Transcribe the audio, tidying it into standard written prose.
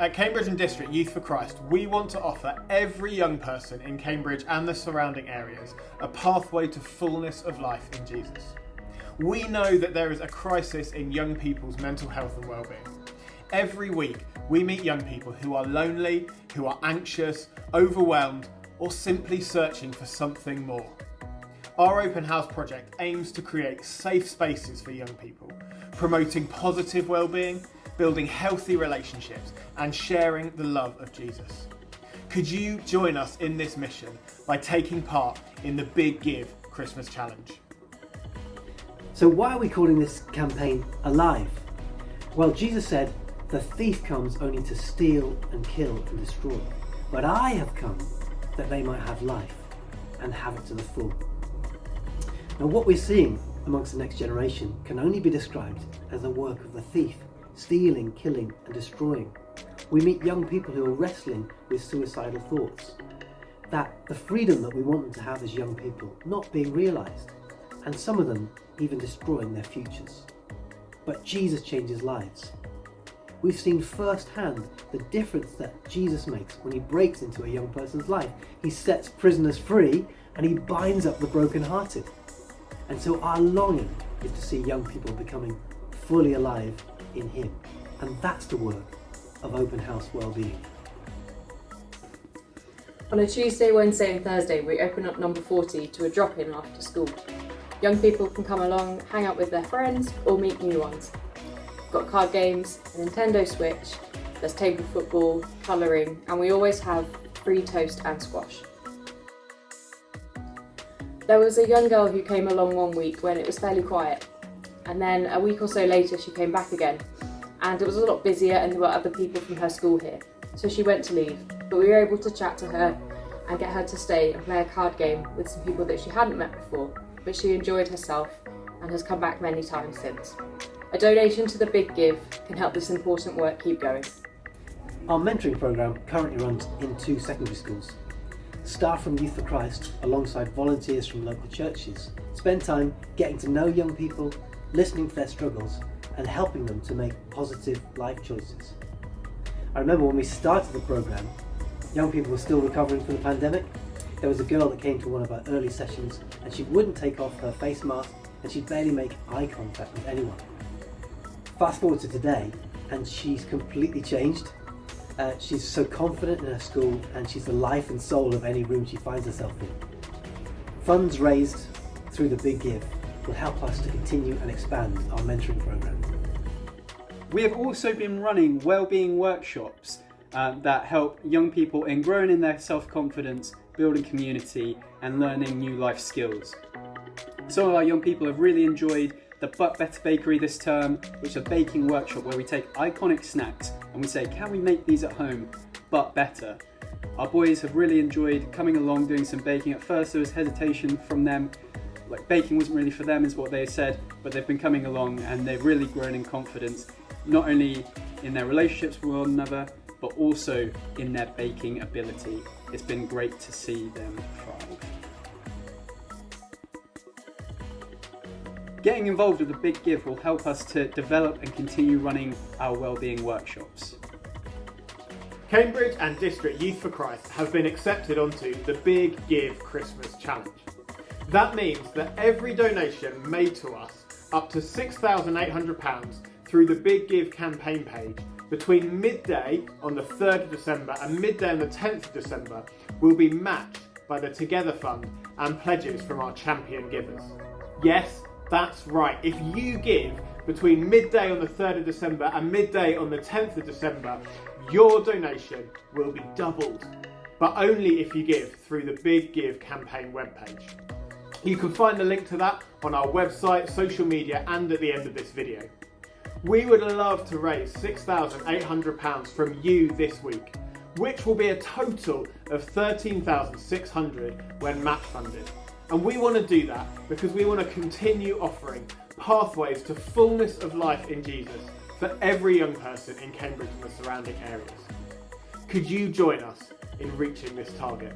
At Cambridge and District Youth for Christ, we want to offer every young person in Cambridge and the surrounding areas a pathway to fullness of life in Jesus. We know that there is a crisis in young people's mental health and wellbeing. Every week, we meet young people who are lonely, who are anxious, overwhelmed, or simply searching for something more. Our open house project aims to create safe spaces for young people, promoting positive wellbeing, building healthy relationships, and sharing the love of Jesus. Could you join us in this mission by taking part in the Big Give Christmas Challenge? So why are we calling this campaign Alive? Well, Jesus said, "The thief comes only to steal and kill and destroy. But I have come that they might have life and have it to the full." Now what we're seeing amongst the next generation can only be described as the work of the thief, stealing, killing and destroying. We meet young people who are wrestling with suicidal thoughts. That the freedom that we want them to have as young people not being realised, and some of them even destroying their futures. But Jesus changes lives. We've seen firsthand the difference that Jesus makes when he breaks into a young person's life. He sets prisoners free and he binds up the brokenhearted. And so our longing is to see young people becoming fully alive in him. And that's the work of Open House Wellbeing. On a Tuesday, Wednesday and Thursday, we open up number 40 to a drop-in after school. Young people can come along, hang out with their friends or meet new ones. We've got card games, a Nintendo Switch, there's table football, colouring, and we always have free toast and squash. There was a young girl who came along one week when it was fairly quiet, and then a week or so later she came back again, and it was a lot busier and there were other people from her school here, so she went to leave, but we were able to chat to her and get her to stay and play a card game with some people that she hadn't met before, but she enjoyed herself and has come back many times since. A donation to the Big Give can help this important work keep going. Our mentoring programme currently runs in 2 secondary schools. Staff from Youth for Christ, alongside volunteers from local churches, spend time getting to know young people, listening to their struggles, and helping them to make positive life choices. I remember when we started the programme, young people were still recovering from the pandemic. There was a girl that came to one of our early sessions and she wouldn't take off her face mask and she'd barely make eye contact with anyone. Fast forward to today and she's completely changed. She's so confident in her school and she's the life and soul of any room she finds herself in. Funds raised through the Big Give will help us to continue and expand our mentoring programme. We have also been running wellbeing workshops that help young people in growing in their self-confidence, building community and learning new life skills. Some of our young people have really enjoyed the But Better Bakery this term, which is a baking workshop where we take iconic snacks and we say, can we make these at home but better? Our boys have really enjoyed coming along doing some baking. At first there was hesitation from them, like baking wasn't really for them is what they said, but they've been coming along and they've really grown in confidence, not only in their relationships with one another, but also in their baking ability. It's been great to see them thrive. Getting involved with the Big Give will help us to develop and continue running our wellbeing workshops. Cambridge and District Youth for Christ have been accepted onto the Big Give Christmas Challenge. That means that every donation made to us, up to £6,800 through the Big Give campaign page, between midday on the 3rd of December and midday on the 10th of December, will be matched by the Together Fund and pledges from our champion givers. Yes, that's right. If you give between midday on the 3rd of December and midday on the 10th of December, your donation will be doubled, but only if you give through the Big Give campaign webpage. You can find the link to that on our website, social media and at the end of this video. We would love to raise £6,800 from you this week, which will be a total of £13,600 when match funded. And we want to do that because we want to continue offering pathways to fullness of life in Jesus for every young person in Cambridge and the surrounding areas. Could you join us in reaching this target?